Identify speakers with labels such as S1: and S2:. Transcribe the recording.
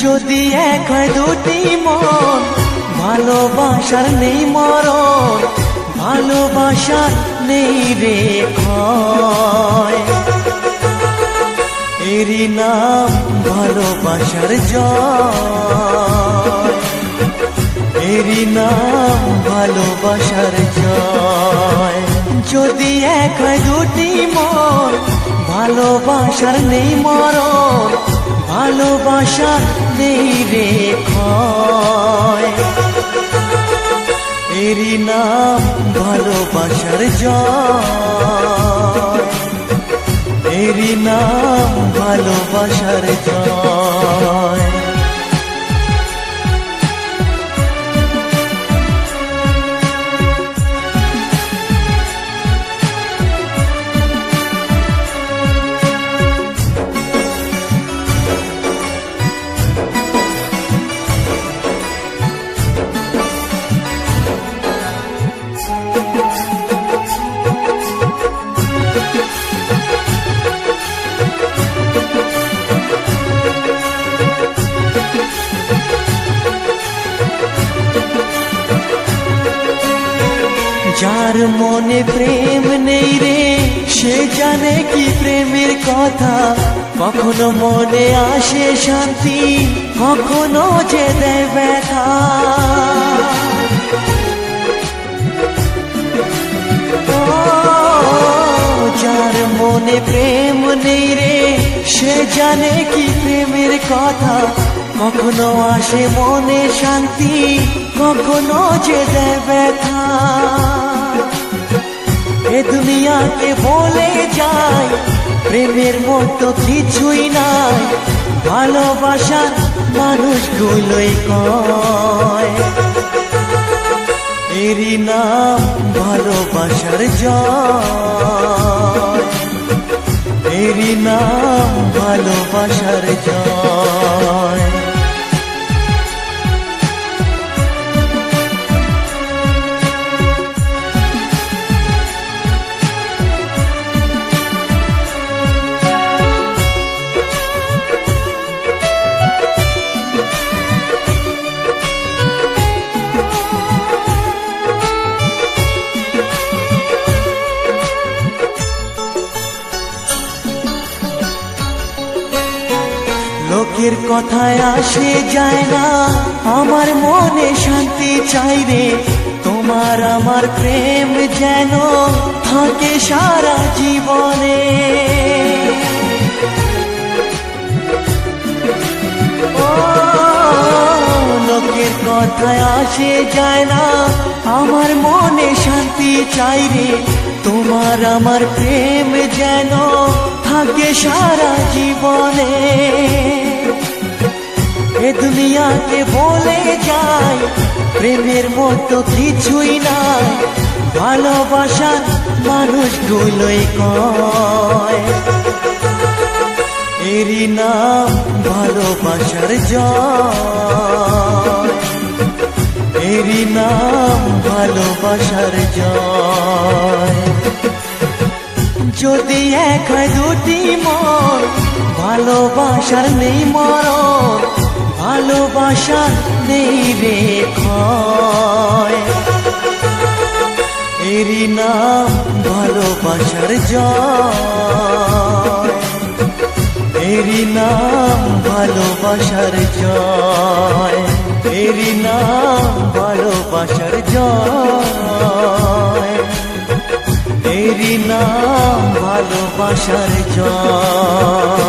S1: যদি এক হয় দুটি মন, ভালোবাসার নেই মরণ, ভালোবাসার নেই রে ক্ষয়। এরই নাম ভালোবাসার জয়, এরই নাম ভালোবাসার জয়। যদি এক হয় দুটি মন, ভালোবাসার নেই মরণ, ভালোবাসার নেই রে ক্ষয়। এরই নাম ভালোবাসার জয়, এরই নাম ভালোবাসার জয়। যার মনে প্রেম নেই রে, সে জানে কি প্রেমের কথা। কখনো মনে আসে শান্তি, কখনো যে দেয় ব্যথা। যার মনে প্রেম নেই রে, সে জানে কি প্রেমের কথা। কখনো আসে মনে শান্তি, কখনো যে দেয় ব্যথা। এ দুনিয়াকে বলে যায় প্রেমের মতো কিছুই নাই, ভালোবাসার মানুষগুলোই কয়। এরই নাম ভালোবাসার জয়, এরই নাম ভালোবাসার জয়। লোকের কথায় আসে যায় না, আমার মনে শান্তি চাই রে। তোমার আমার প্রেম যেন থাকে সারা জীবনে। ও লোকের কথায় আসে যায় না, আমার মনে শান্তি চাই রে। তোমার আমার প্রেম যেন থাকে সারা জীবনে। এ দুনিয়াকে বলে যায় প্রেমের মতো কিছুই নাই, ভালোবাসার মানুষগুলোই কয়। এরই নাম ভালোবাসার জয়, এরই নাম ভালোবাসার জয়। যদি এক হয় দুটি মন, ভালোবাসার নেই মরণ, ভালোবাসার নেই রে ক্ষয়। এরই নাম ভালোবাসার জয়, এরই নাম ভালোবাসার জয়, এরই নাম ভালোবাসার জয়, এরই নাম ভালোবাসার জয়।